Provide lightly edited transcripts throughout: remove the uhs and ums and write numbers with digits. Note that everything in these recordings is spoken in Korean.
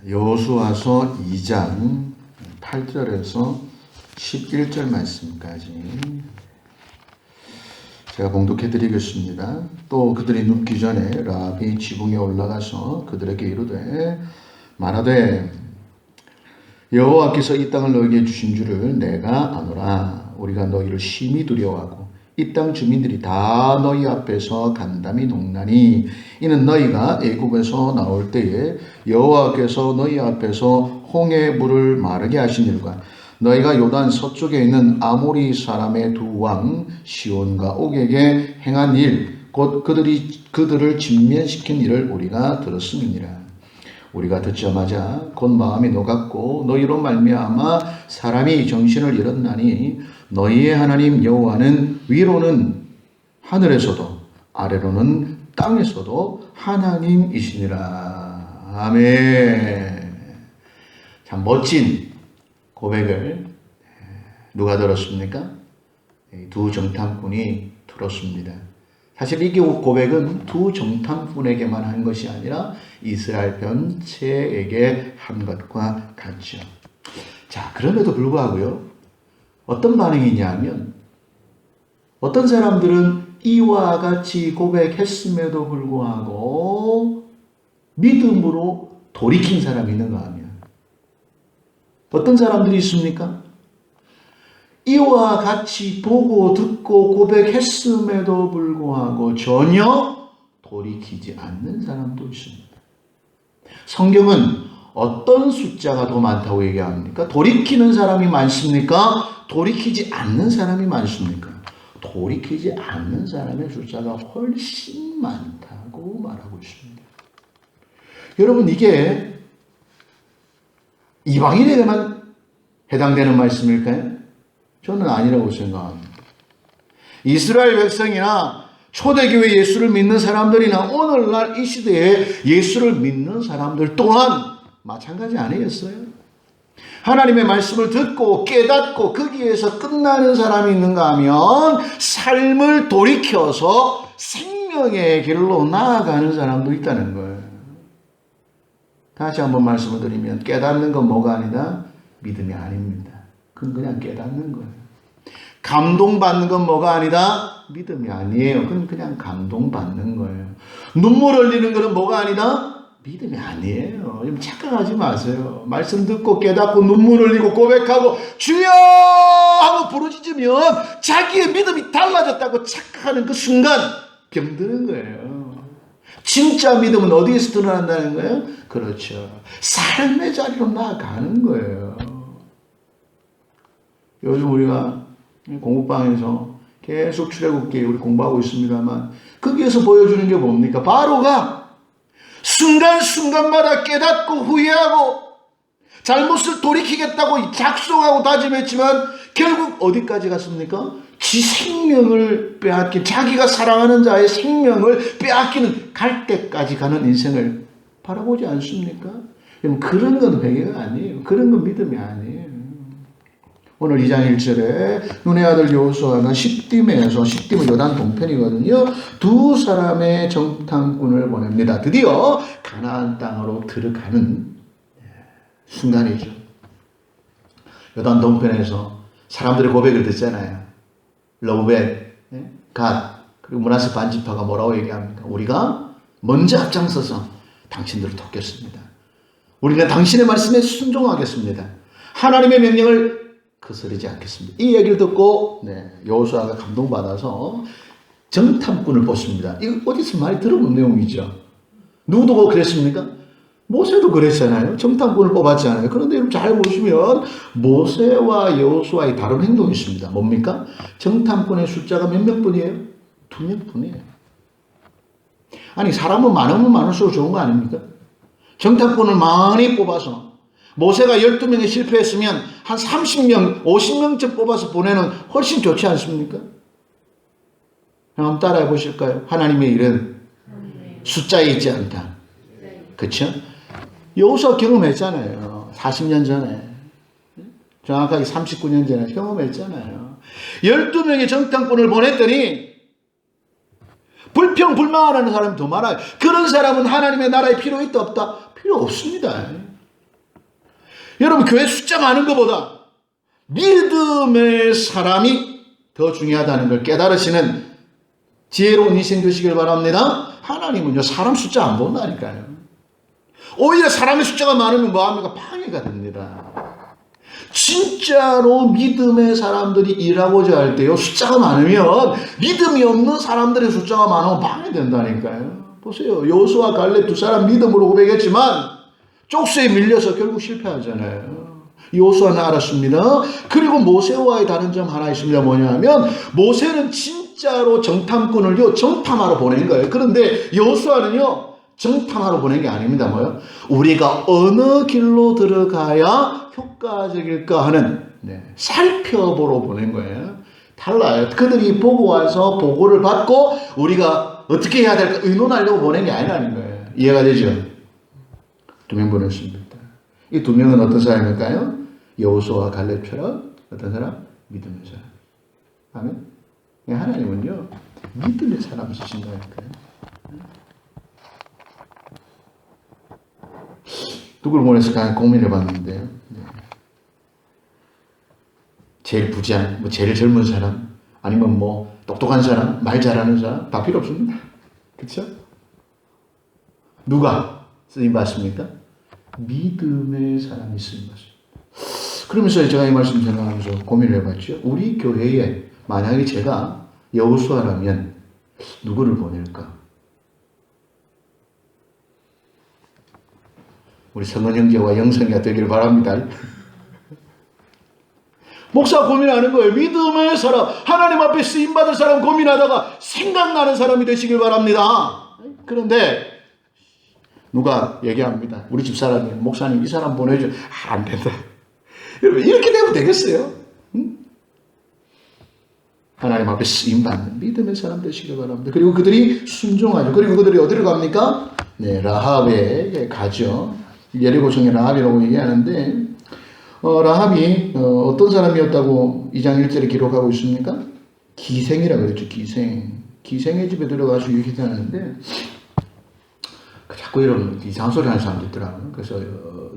여호수아서 2장 8절에서 11절 말씀까지 제가 봉독해 드리겠습니다. 또 그들이 눕기 전에 라합이 지붕에 올라가서 그들에게 이르되 말하되 여호와께서 이 땅을 너희에게 주신 줄을 내가 아노라. 우리가 너희를 심히 두려워하고 이 땅 주민들이 다 너희 앞에서 간담이 녹나니 이는 너희가 애굽에서 나올 때에 여호와께서 너희 앞에서 홍해 물을 마르게 하신 일과 너희가 요단 서쪽에 있는 아모리 사람의 두 왕 시온과 옥에게 행한 일 곧 그들을 진멸시킨 일을 우리가 들었음이니라. 우리가 듣자마자 곧 마음이 녹았고 너희로 말미암아 사람이 정신을 잃었나니 너희의 하나님 여호와는 위로는 하늘에서도 아래로는 땅에서도 하나님이시니라. 아멘. 참 멋진 고백을 누가 들었습니까? 두 정탐꾼이 들었습니다. 사실 이 고백은 두 정탐꾼에게만 한 것이 아니라 이스라엘 전체에게 한 것과 같죠. 자, 그럼에도 불구하고요, 어떤 반응이냐 하면 어떤 사람들은 이와 같이 고백했음에도 불구하고 믿음으로 돌이킨 사람이 있는가 하면 어떤 사람들이 있습니까? 이와 같이 보고 듣고 고백했음에도 불구하고 전혀 돌이키지 않는 사람도 있습니다. 성경은 어떤 숫자가 더 많다고 얘기합니까? 돌이키는 사람이 많습니까? 돌이키지 않는 사람이 많습니까? 돌이키지 않는 사람의 숫자가 훨씬 많다고 말하고 있습니다. 여러분, 이게 이방인에게만 해당되는 말씀일까요? 저는 아니라고 생각합니다. 이스라엘 백성이나 초대교회 예수를 믿는 사람들이나 오늘날 이 시대에 예수를 믿는 사람들 또한 마찬가지 아니겠어요? 하나님의 말씀을 듣고 깨닫고 거기에서 끝나는 사람이 있는가 하면 삶을 돌이켜서 생명의 길로 나아가는 사람도 있다는 거예요. 다시 한번 말씀을 드리면 깨닫는 건 뭐가 아니다? 믿음이 아닙니다. 그건 그냥 깨닫는 거예요. 감동받는 건 뭐가 아니다? 믿음이 아니에요. 그건 그냥 감동받는 거예요. 눈물 흘리는 것은 뭐가 아니다? 믿음이 아니에요. 좀 착각하지 마세요. 말씀 듣고 깨닫고 눈물 흘리고 고백하고 주여 하고 부르짖으면 자기의 믿음이 달라졌다고 착각하는 그 순간 병드는 거예요. 진짜 믿음은 어디에서 드러난다는 거예요? 그렇죠. 삶의 자리로 나아가는 거예요. 요즘 우리가 공부방에서 계속 출애굽기 우리 공부하고 있습니다만 거기에서 보여주는 게 뭡니까? 바로가 순간순간마다 깨닫고 후회하고 잘못을 돌이키겠다고 작정하고 다짐했지만 결국 어디까지 갔습니까? 지 생명을 빼앗긴, 자기가 사랑하는 자의 생명을 빼앗기는 갈 때까지 가는 인생을 바라보지 않습니까? 그런 건 회개가 아니에요. 그런 건 믿음이 아니에요. 오늘 2장 1절에 눈의 아들 여호수아가 십딤은 요단 동편이거든요. 두 사람의 정탐꾼을 보냅니다. 드디어 가나안 땅으로 들어가는 순간이죠. 요단 동편에서 사람들의 고백을 듣잖아요. 르우벤, 갓, 그리고 므낫세 반지파가 뭐라고 얘기합니까? 우리가 먼저 앞장서서 당신들을 돕겠습니다. 우리가 당신의 말씀에 순종하겠습니다. 하나님의 명령을 거스르지 않겠습니다. 이 얘기를 듣고 여호수아가 감동받아서 정탐꾼을 뽑습니다. 이거 어디서 많이 들어본 내용이죠. 누구도 그랬습니까? 모세도 그랬잖아요. 정탐꾼을 뽑았잖아요. 그런데 여러분 잘 보시면 모세와 여호수아의 다른 행동이 있습니다. 뭡니까? 정탐꾼의 숫자가 몇 명뿐이에요? 2명뿐이에요. 아니, 사람은 많으면 많을수록 좋은 거 아닙니까? 정탐꾼을 많이 뽑아서 모세가 12명에 실패했으면 한 30명, 50명쯤 뽑아서 보내는 훨씬 좋지 않습니까? 한번 따라해 보실까요? 하나님의 일은 숫자에 있지 않다. 그렇죠? 여호수아 경험했잖아요. 40년 전에. 정확하게 39년 전에 경험했잖아요. 12명의 정탐꾼을 보냈더니 불평불만하는 사람이 더 많아요. 그런 사람은 하나님의 나라에 필요 있다 없다? 필요 없습니다. 여러분, 교회 숫자 많은 것보다 믿음의 사람이 더 중요하다는 걸 깨달으시는 지혜로운 인생 되시길 바랍니다. 하나님은요, 사람 숫자 안 본다니까요. 오히려 사람의 숫자가 많으면 뭐합니까? 방해가 됩니다. 진짜로 믿음의 사람들이 일하고자 할 때요, 숫자가 많으면 믿음이 없는 사람들의 숫자가 많으면 방해된다니까요. 보세요. 여호수아 갈렙 두 사람 믿음으로 고백했지만 쪽수에 밀려서 결국 실패하잖아요. 여호수아는 알았습니다. 그리고 모세와의 다른 점 하나 있습니다. 뭐냐면 모세는 진짜로 정탐꾼을요, 정탐하러 보낸 거예요. 그런데 여호수아는요, 정탐하러 보낸 게 아닙니다. 뭐요? 우리가 어느 길로 들어가야 효과적일까 하는, 살펴보러 보낸 거예요. 달라요. 그들이 보고 와서 보고를 받고 우리가 어떻게 해야 될까 의논하려고 보낸 게 아니라는 거예요. 이해가 되죠? 2명 보냈습니다. 이 2명은 어떤 사람일까요? 여호수아와 갈렙처럼 어떤 사람? 믿음의 사람. 아멘? 하나님은요, 믿음의 사람 쓰신다니까요. 누굴 보냈을까 고민해 봤는데요. 제일 부자한, 제일 젊은 사람, 아니면 똑똑한 사람, 말 잘하는 사람, 다 필요 없습니다. 그렇죠? 누가 쓰임 받습니까? 믿음의 사람이 쓰임 받습니다. 그러면서 제가 이 말씀 생각하면서 고민을 해봤죠. 우리 교회에 만약에 제가 여호수아라면 누구를 보낼까? 우리 성은 형제와 영성이가 되기를 바랍니다. 목사 고민하는 거예요. 믿음의 사람, 하나님 앞에 쓰임받을 사람 고민하다가 생각나는 사람이 되시길 바랍니다. 그런데 누가 얘기합니다. 우리 집사람이, 목사님 이 사람 보내줘. 안 된다. 여러분, 이렇게 되면 되겠어요? 응? 하나님 앞에 쓰임받는 믿음의 사람 되시길 바랍니다. 그리고 그들이 순종하죠. 그리고 그들이 어디로 갑니까? 라합에 가죠. 여리고성의 라합이라고 얘기하는데, 라합이 어떤 사람이었다고 2장 1절에 기록하고 있습니까? 기생이라고 그랬죠. 기생의 집에 들어가서 유기하는데 자꾸 이런 이상한 소리 하는 사람도 있더라고요. 그래서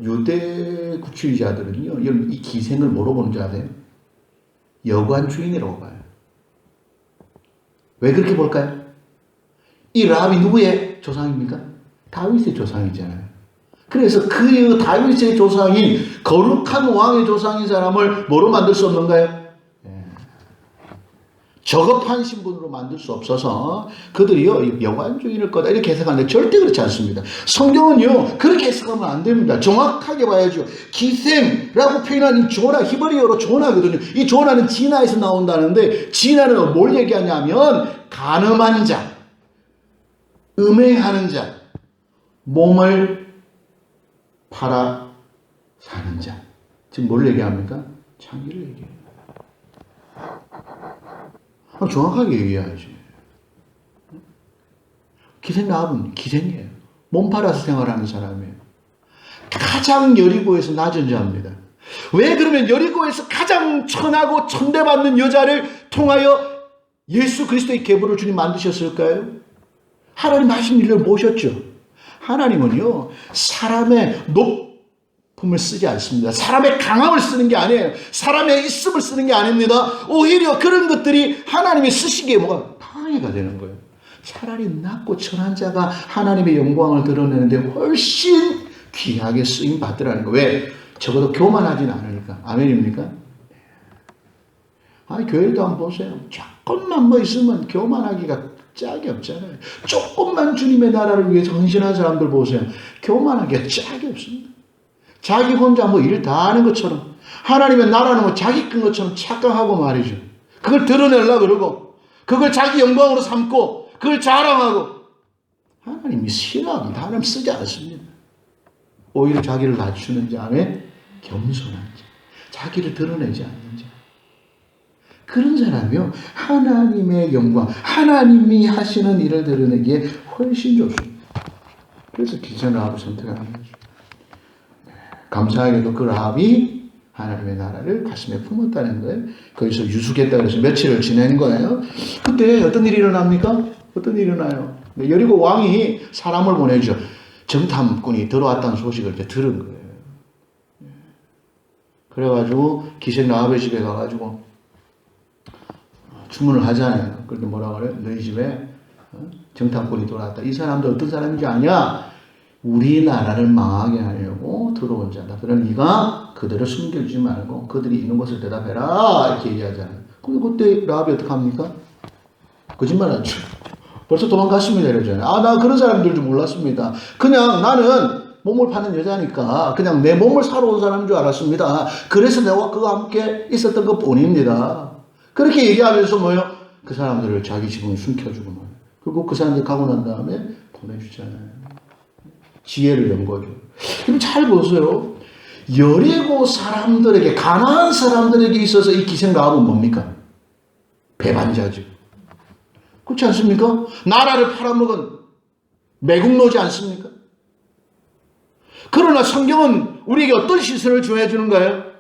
유대 구추주의자들은요, 이 기생을 뭐로 보는 줄 아세요? 여관 주인이라고 봐요. 왜 그렇게 볼까요? 이 라합이 누구의 조상입니까? 다윗의 조상이잖아요. 그래서 그 다윗의 조상인 거룩한 왕의 조상인 사람을 뭐로 만들 수 없는가요? 저급한 신분으로 만들 수 없어서 그들이요, 여관주인일 거다 이렇게 해석하는데 절대 그렇지 않습니다. 성경은요, 그렇게 해석하면 안 됩니다. 정확하게 봐야죠. 기생라고 표현한 이 조나, 히브리어로 조나거든요. 이 조나는 진화에서 나온다는데, 진화는 뭘 얘기하냐면 간음한 자, 음행하는 자, 몸을 팔아 사는 자. 지금 뭘 얘기합니까? 창기를 얘기해요. 정확하게 얘기해야지. 기생라합은 기생이에요. 몸 팔아서 생활하는 사람이에요. 가장 여리고에서 낮은 자입니다. 왜 그러면 여리고에서 가장 천하고 천대받는 여자를 통하여 예수 그리스도의 계보를 주님 만드셨을까요? 하나님 하신 일을 모셨죠. 하나님은요, 사람의 높음을 쓰지 않습니다. 사람의 강함을 쓰는 게 아니에요. 사람의 있음을 쓰는 게 아닙니다. 오히려 그런 것들이 하나님의 쓰시기에 뭐가 방해가 되는 거예요. 차라리 낮고 천한 자가 하나님의 영광을 드러내는데 훨씬 귀하게 쓰임 받더라는 거예요. 왜? 적어도 교만하진 않으니까. 아멘입니까? 교회도 한번 보세요. 조금만 있으면 교만하기가 짝이 없잖아요. 조금만 주님의 나라를 위해서 헌신한 사람들 보세요. 교만하기가 짝이 없습니다. 자기 혼자 일 다 하는 것처럼, 하나님의 나라는 자기 끈 것처럼 착각하고 말이죠. 그걸 드러내려고 그러고, 그걸 자기 영광으로 삼고, 그걸 자랑하고. 하나님이 싫어합니다. 하나님 쓰지 않습니다. 오히려 자기를 낮추는 자 안에 겸손한 자, 자기를 드러내지 않는 자. 그런 사람이요, 하나님의 영광, 하나님이 하시는 일을 드러내기에 훨씬 좋습니다. 그래서 기생 라합을 선택하는 거죠. 감사하게도 그 라합이 하나님의 나라를 가슴에 품었다는 거예요. 거기서 유숙했다 그래서 며칠을 지낸 거예요. 그때 어떤 일이 일어납니까? 어떤 일이 일어나요? 여리고 왕이 사람을 보내죠. 정탐꾼이 들어왔다는 소식을 이제 들은 거예요. 그래가지고 기생 라합의 집에 가가지고 주문을 하잖아요. 그런데 뭐라 그래요? 너희 집에 정탐꾼이 돌아왔다. 이 사람도 어떤 사람인지 아냐? 우리나라를 망하게 하려고 들어온 자다. 그러니 네가 그들을 숨겨주지 말고 그들이 있는 곳을 대답해라. 이렇게 얘기하잖아요. 근데 그때 라합이 어떻게 합니까? 거짓말하죠. 벌써 도망갔습니다. 이러잖아요. 아, 나 그런 사람들 줄 몰랐습니다. 그냥 나는 몸을 파는 여자니까 그냥 내 몸을 사러 온 사람인 줄 알았습니다. 그래서 내가 그와 함께 있었던 것 뿐입니다. 그렇게 얘기하면서 뭐요? 그 사람들을 자기 집을 숨겨주고 말이에요. 그리고 그 사람들 가고 난 다음에 보내주잖아요. 지혜를 연 거죠. 그럼 잘 보세요. 여리고 사람들에게, 가난한 사람들에게 있어서 이 기생 라합은 뭡니까? 배반자죠. 그렇지 않습니까? 나라를 팔아먹은 매국노지 않습니까? 그러나 성경은 우리에게 어떤 시선을 주어주는가요?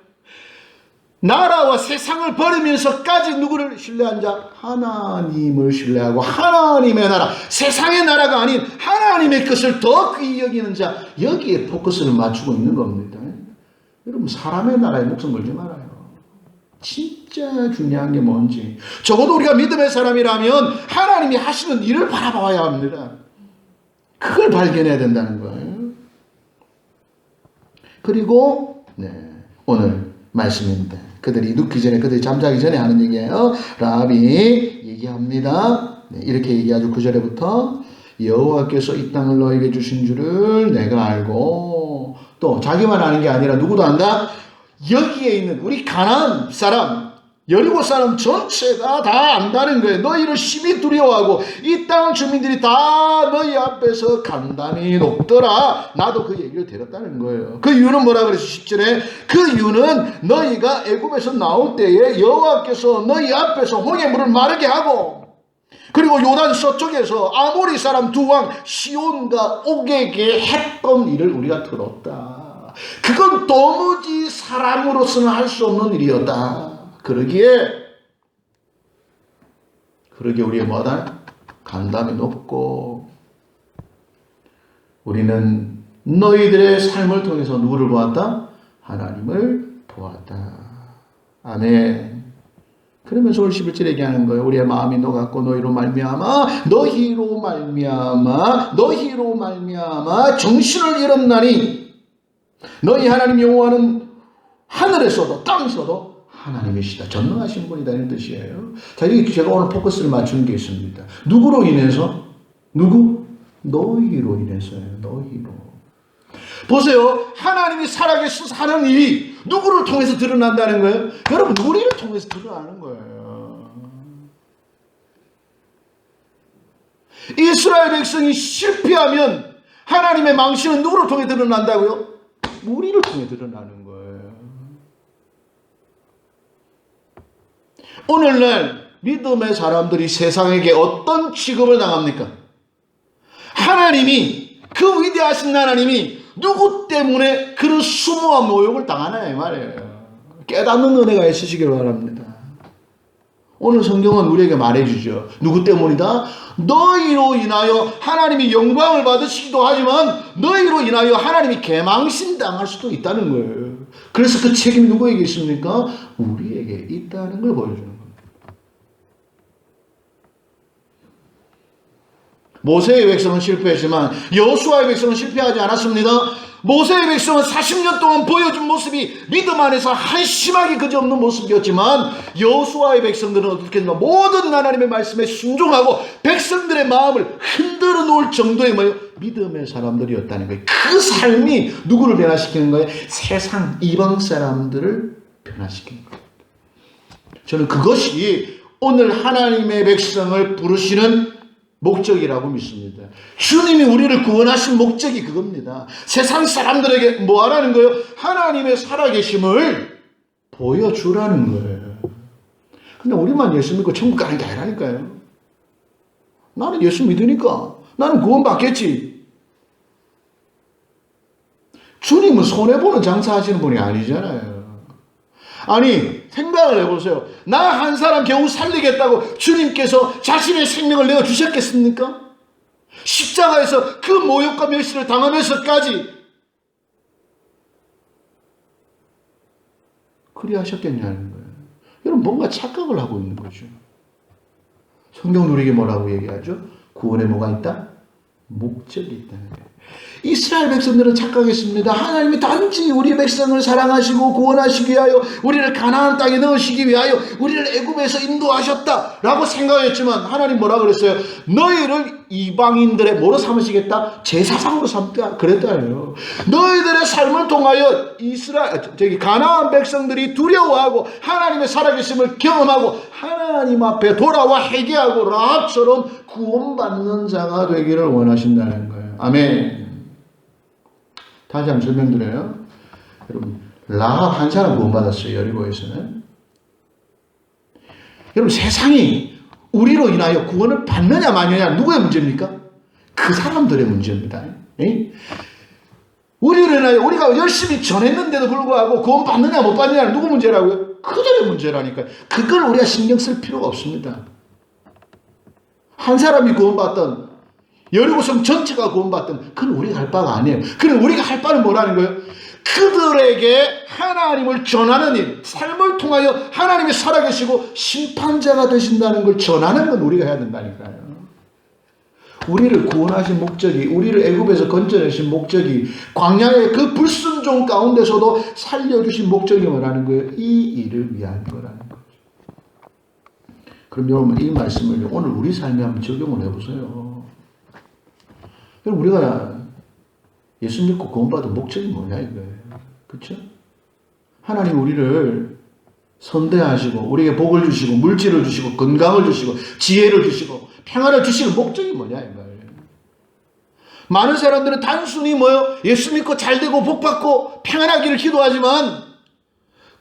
나라와 세상을 버리면서까지 누구를 신뢰한 자? 하나님을 신뢰하고 하나님의 나라, 세상의 나라가 아닌 하나님의 것을 더 귀히 여기는 자, 여기에 포커스를 맞추고 있는 겁니다. 여러분, 사람의 나라에 목숨 걸지 말아요. 진짜 중요한 게 뭔지, 적어도 우리가 믿음의 사람이라면 하나님이 하시는 일을 바라봐야 합니다. 그걸 발견해야 된다는 거예요. 그리고 오늘 말씀입니다. 그들이 눕기 전에, 그들이 잠자기 전에 하는 얘기예요. 라합이 얘기합니다. 이렇게 얘기하죠. 9절에부터 여호와께서 이 땅을 너에게 주신 줄을 내가 알고, 또 자기만 아는 게 아니라 누구도 안다? 여기에 있는 우리 가나안 사람, 여리고 사람 전체가 다 안다는 거예요. 너희를 심히 두려워하고 이 땅 주민들이 다 너희 앞에서 간단히 높더라. 나도 그 얘기를 들었다는 거예요. 그 이유는 뭐라 그랬어? 10절에 그 이유는 너희가 애굽에서 나올 때에 여호와께서 너희 앞에서 홍해 물을 마르게 하고, 그리고 요단 서쪽에서 아모리 사람 두 왕 시온과 옥에게 했던 일을 우리가 들었다. 그건 도무지 사람으로서는 할 수 없는 일이었다. 그러기에 우리의 뭐다? 간담이 높고, 우리는 너희들의 삶을 통해서 누구를 보았다? 하나님을 보았다. 아멘. 그러면서 오늘 11절에 얘기하는 거예요. 우리의 마음이 녹았고 너희로 말미암아 정신을 잃었나니 너희 하나님 여호와는 하늘에서도 땅에서도 하나님이시다. 전능하신 분이다. 이런 뜻이에요. 자, 여기 제가 오늘 포커스를 맞추는 게 있습니다. 누구로 인해서? 누구? 너희로 인해서요. 너희로. 보세요. 하나님이 살아계셔서 하는 일이 누구를 통해서 드러난다는 거예요? 여러분, 우리를 통해서 드러나는 거예요. 이스라엘 백성이 실패하면 하나님의 망신은 누구를 통해 드러난다고요? 우리를 통해 드러나는 거예요. 오늘날 믿음의 사람들이 세상에게 어떤 취급을 당합니까? 하나님이, 그 위대하신 하나님이 누구 때문에 그런 수모와 모욕을 당하나 이 말이에요. 깨닫는 은혜가 있으시길 바랍니다. 오늘 성경은 우리에게 말해주죠. 누구 때문이다? 너희로 인하여 하나님이 영광을 받으시기도 하지만 너희로 인하여 하나님이 개망신 당할 수도 있다는 거예요. 그래서 그 책임이 누구에게 있습니까? 우리에게 있다는 걸 보여주는 겁니다. 모세의 백성은 실패했지만 여호수아의 백성은 실패하지 않았습니다. 모세의 백성은 40년 동안 보여준 모습이 믿음 안에서 한심하게 그지없는 모습이었지만 여호수아의 백성들은 어떻게 했나? 모든 하나님의 말씀에 순종하고 백성들의 마음을 흔들어 놓을 정도의 믿음의 사람들이었다는 거예요. 그 삶이 누구를 변화시키는 거예요? 세상 이방 사람들을 변화시키는 거예요. 저는 그것이 오늘 하나님의 백성을 부르시는 목적이라고 믿습니다. 주님이 우리를 구원하신 목적이 그겁니다. 세상 사람들에게 뭐 하라는 거예요? 하나님의 살아계심을 보여주라는 거예요. 근데 우리만 예수 믿고 천국 가는 게 아니라니까요. 나는 예수 믿으니까 나는 구원 받겠지. 주님은 손해보는 장사하시는 분이 아니잖아요. 아니, 생각을 해보세요. 나 한 사람 겨우 살리겠다고 주님께서 자신의 생명을 내어주셨겠습니까? 십자가에서 그 모욕과 멸시를 당하면서까지 그리 하셨겠냐는 거예요. 여러분 뭔가 착각을 하고 있는 거죠. 성경 우리에게 뭐라고 얘기하죠? 구원에 뭐가 있다? 목적이 있다는 거예요. 이스라엘 백성들은 착각했습니다. 하나님이 단지 우리 백성을 사랑하시고 구원하시기 위하여 우리를 가나안 땅에 넣으시기 위하여 우리를 애굽에서 인도하셨다라고 생각했지만 하나님 뭐라 그랬어요? 너희를 이방인들의 뭐로 삼으시겠다? 제사장으로 삼다 그랬다요. 너희들의 삶을 통하여 가나안 백성들이 두려워하고 하나님의 살아계심을 경험하고 하나님 앞에 돌아와 회개하고 라합처럼 구원받는 자가 되기를 원하신다는 거예요. 아멘. 다시 한번 설명드려요. 여러분, 라합 한 사람 구원받았어요. 여리고에서는. 여러분, 세상이 우리로 인하여 구원을 받느냐 마느냐 누구의 문제입니까? 그 사람들의 문제입니다. 우리로 인하여 우리가 열심히 전했는데도 불구하고 구원 받느냐 못 받느냐는 누구 문제라고요? 그들의 문제라니까요. 그걸 우리가 신경 쓸 필요가 없습니다. 한 사람이 구원받던 여리고성 전체가 구원받던 그건 우리가 할 바가 아니에요. 그럼 우리가 할 바는 뭐라는 거예요? 그들에게 하나님을 전하는 일, 삶을 통하여 하나님이 살아계시고 심판자가 되신다는 걸 전하는 건 우리가 해야 된다니까요. 우리를 구원하신 목적이, 우리를 애굽에서 건져내신 목적이, 광야의 그 불순종 가운데서도 살려주신 목적이 뭐라는 거예요? 이 일을 위한 거라는 거죠. 그럼 여러분 이 말씀을 오늘 우리 삶에 한번 적용을 해보세요. 여러분 우리가 예수 믿고 구원받은 목적이 뭐냐 이거예요. 그렇죠? 하나님 우리를 선대하시고 우리에게 복을 주시고 물질을 주시고 건강을 주시고 지혜를 주시고 평안을 주시는 목적이 뭐냐 이거예요. 많은 사람들은 단순히 뭐요? 예수 믿고 잘되고 복받고 평안하기를 기도하지만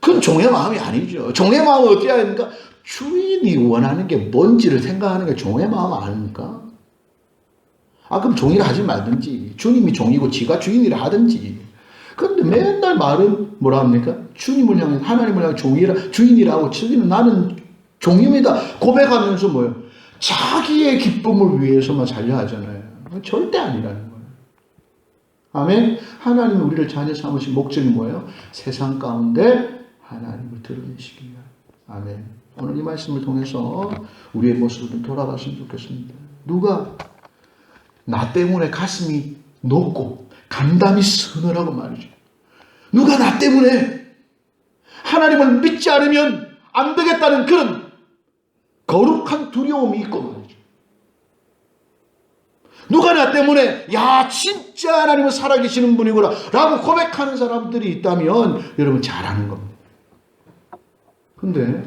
그건 종의 마음이 아니죠. 종의 마음은 어떻게 해야 됩니까? 주인이 원하는 게 뭔지를 생각하는 게 종의 마음 아닙니까? 그럼 종이라 하지 말든지 주님이 종이고 지가 주인이라 하든지. 그런데 맨날 말은 뭐라 합니까? 주님을 향해 하나님을 향해 주인이라고 치기는 나는 종입니다 고백하면서 뭐예요? 자기의 기쁨을 위해서만 살려 하잖아요. 절대 아니라는 거예요. 아멘. 하나님이 우리를 자녀 삼으신 목적이 뭐예요? 세상 가운데 하나님을 드러내시기 위한. 아멘. 오늘 이 말씀을 통해서 우리의 모습을 좀 돌아봤으면 좋겠습니다. 누가 나 때문에 가슴이 높고 간담이 서늘하고 말이죠. 누가 나 때문에 하나님을 믿지 않으면 안 되겠다는 그런 거룩한 두려움이 있고 말이죠. 누가 나 때문에 야 진짜 하나님은 살아계시는 분이구나 라고 고백하는 사람들이 있다면 여러분 잘하는 겁니다. 근데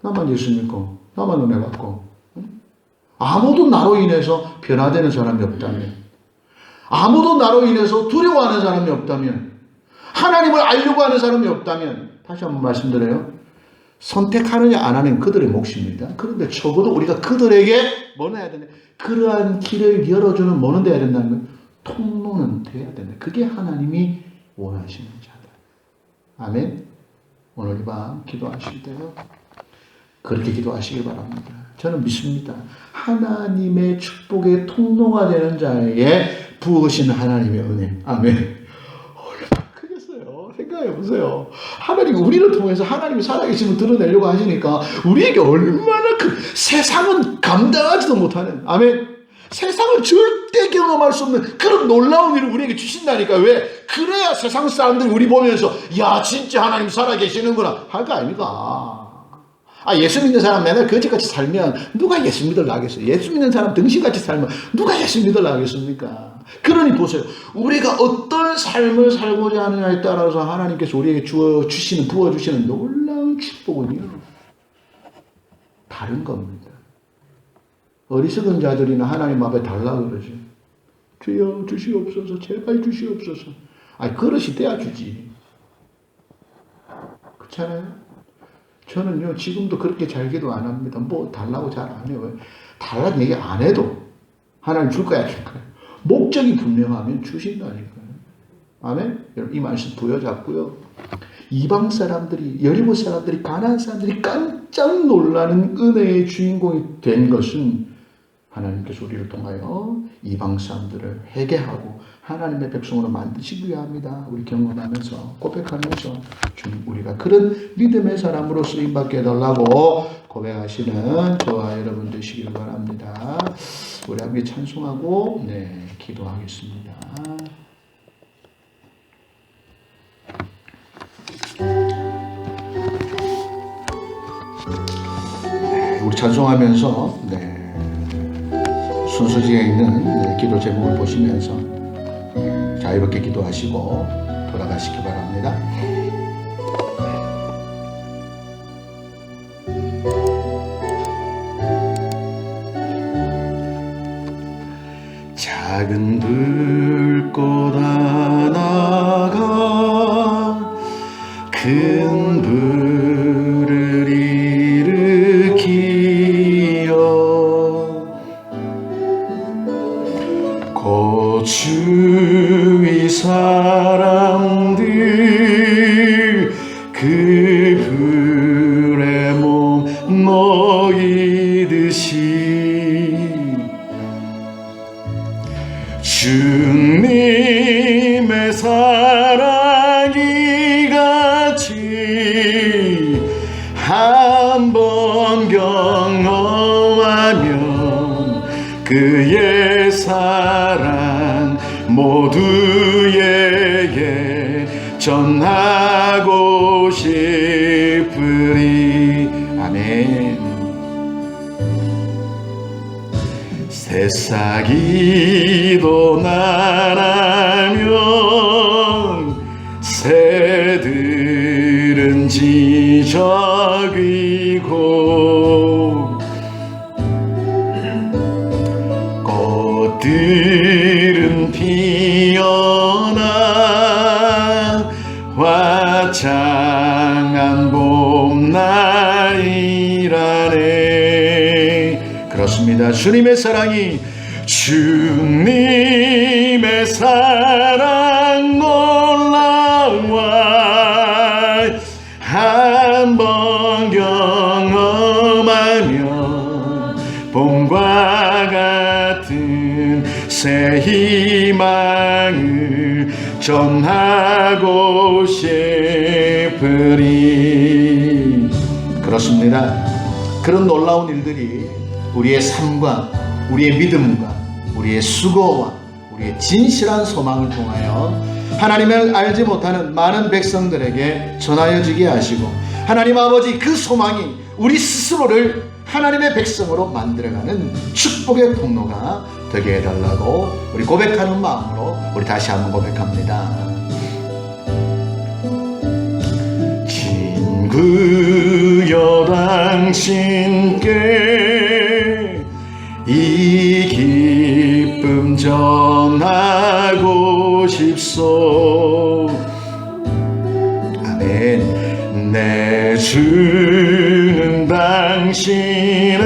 나만 예수 믿고 나만 은혜 받고 아무도 나로 인해서 변화되는 사람이 없다면, 아무도 나로 인해서 두려워하는 사람이 없다면, 하나님을 알려고 하는 사람이 없다면, 다시 한번 말씀드려요. 선택하느냐 안 하는 그들의 몫입니다. 그런데 적어도 우리가 그들에게 뭐는 해야 되냐? 그러한 길을 열어주는 뭐는 돼야 된다는 거예요? 통로는 돼야 된다. 그게 하나님이 원하시는 자다. 아멘. 오늘 이 밤 기도하실 때요. 그렇게 기도하시길 바랍니다. 저는 믿습니다. 하나님의 축복의 통로가 되는 자에게 부으신 하나님의 은혜. 아멘. 얼마나 크겠어요. 생각해 보세요. 하나님이 우리를 통해서 하나님이 살아계심을 드러내려고 하시니까 우리에게 얼마나 세상은 감당하지도 못하는. 아멘. 세상을 절대 경험할 수 없는 그런 놀라운 일을 우리에게 주신다니까. 왜? 그래야 세상 사람들이 우리 보면서 야 진짜 하나님 살아계시는구나 할 거 아닙니까? 예수 믿는 사람 맨날 거지같이 살면 누가 예수 믿으려 하겠어요? 예수 믿는 사람 등신같이 살면 누가 예수 믿으려 하겠습니까? 그러니 보세요. 우리가 어떤 삶을 살고자 하느냐에 따라서 하나님께서 우리에게 부어주시는 놀라운 축복은요. 다른 겁니다. 어리석은 자들이나 하나님 앞에 달라고 그러죠. 주여 주시옵소서 제발 주시옵소서. 그릇이 돼야 주지. 그렇잖아요. 저는요 지금도 그렇게 잘 기도 안 합니다. 뭐 달라고 잘 안 해요. 달라는 얘기 안 해도 하나님 줄 거야 줄 거야. 목적이 분명하면 주신다니까요. 아멘. 여러분 이 말씀 부여잡고요. 이방 사람들이 여리고 사람들이 가나안 사람들이 깜짝 놀라는 은혜의 주인공이 된 것은 하나님께서 우리를 통하여 이방 사람들을 회개하고 하나님의 백성으로 만드시기 위함이다. 우리 경험하면서 고백하면서 우리가 그런 믿음의 사람으로 쓰임받게 해달라고 고백하시는 저와 여러분 되시길 바랍니다. 우리 함께 찬송하고 기도하겠습니다. 우리 찬송하면서 순서지에 있는 기도 제목을 보시면서 자유롭게 기도하시고 돌아가시기 바랍니다. 작은 불꽃 하나가 큰 불을 일으키어 주의 사람들 그 불에 몸 먹이듯이 주님의 사랑이 같이 한번 경험하면 그의 사랑 모두에게 전하고 싶으리. 아멘. 새싹이도 나라면 새들은 지저귀고 꽃들은 피어나 화창한 봄날이라네. 그렇습니다. 주님의 사랑이 주님의 사랑 놀라워 한번 경험하면 봄과 같은 새 희망을 전하고 싶으리. 그렇습니다. 그런 놀라운 일들이 우리의 삶과 우리의 믿음과 우리의 수고와 우리의 진실한 소망을 통하여 하나님을 알지 못하는 많은 백성들에게 전하여지게 하시고 하나님 아버지 그 소망이 우리 스스로를 하나님의 백성으로 만들어가는 축복의 통로가 되게 해달라고 우리 고백하는 마음으로 우리 다시 한번 고백합니다. 친구여 당신께 이 기쁨 전하고 싶소. 아멘. 내 주는 당신의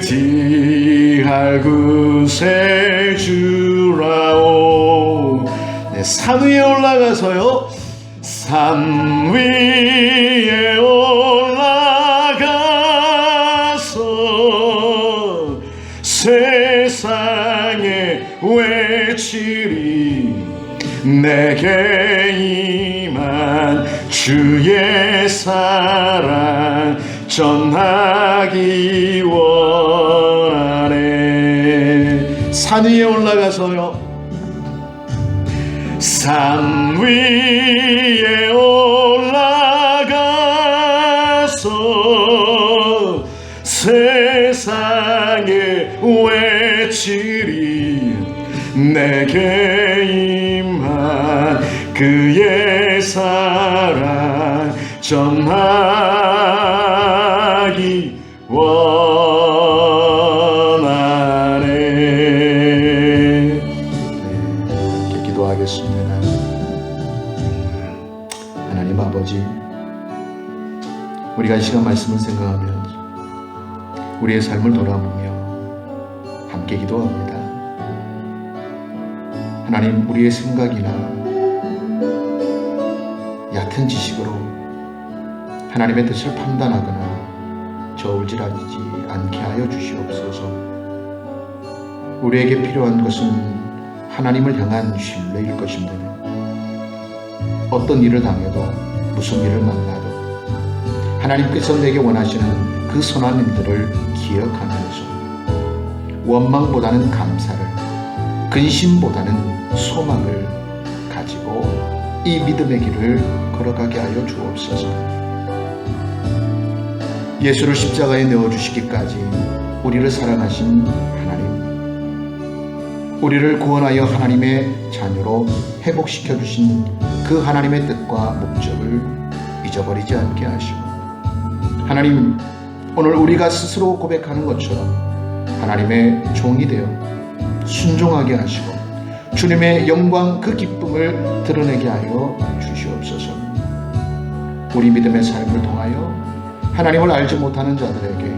의지할 곳에 주라오. 산 위에 올라가서요. 산 위에 올라가서 세상에 외치리. 내게 임한 주의 사랑 전하기 원하네. 산 위에 올라가서요. 산 위에 올라가서 세상에 외치리. 내게 임한 그의 사랑 전하기 원하네. 이렇게 기도하겠습니다. 하나님 아버지, 우리가 이 시간 말씀을 생각하며 우리의 삶을 돌아보며 함께 기도합니다. 하나님, 우리의 생각이나 얕은 지식으로 하나님의 뜻을 판단하거나 저울질하지 않게 하여 주시옵소서. 우리에게 필요한 것은 하나님을 향한 신뢰일 것입니다. 어떤 일을 당해도 무슨 일을 만나도 하나님께서 내게 원하시는 그 선한 일들을 기억하면서 원망보다는 감사를, 근심보다는 소망을 가지고 이 믿음의 길을 걸어가게 하여 주옵소서. 예수를 십자가에 내어주시기까지 우리를 사랑하신 하나님, 우리를 구원하여 하나님의 자녀로 회복시켜 주신 그 하나님의 뜻과 목적을 잊어버리지 않게 하시고, 하나님, 오늘 우리가 스스로 고백하는 것처럼 하나님의 종이 되어 순종하게 하시고 주님의 영광 그 기쁨을 드러내게 하여 주시옵소서. 우리 믿음의 삶을 통하여 하나님을 알지 못하는 자들에게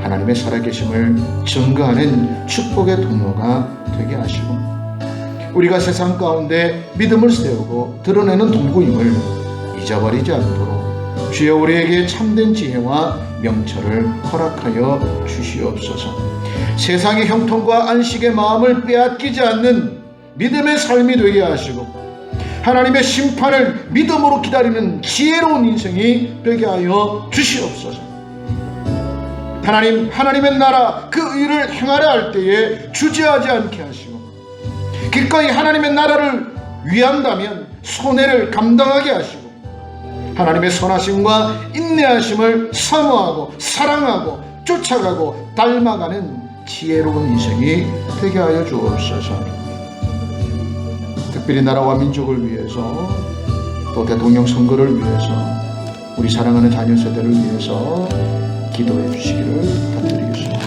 하나님의 살아계심을 증거하는 축복의 통로가 되게 하시고, 우리가 세상 가운데 믿음을 세우고 드러내는 도구임을 잊어버리지 않도록 주여 우리에게 참된 지혜와 명철을 허락하여 주시옵소서. 세상의 형통과 안식의 마음을 빼앗기지 않는 믿음의 삶이 되게 하시고, 하나님의 심판을 믿음으로 기다리는 지혜로운 인생이 되게 하여 주시옵소서. 하나님, 하나님의 나라 그 의를 행하려 할 때에 주저하지 않게 하시고, 기꺼이 하나님의 나라를 위한다면 손해를 감당하게 하시고, 하나님의 선하심과 인내하심을 사모하고 사랑하고 쫓아가고 닮아가는 지혜로운 인생이 되게 하여 주옵소서. 특별히 나라와 민족을 위해서, 또 대통령 선거를 위해서, 우리 사랑하는 자녀 세대를 위해서 기도해 주시기를 부탁드리겠습니다.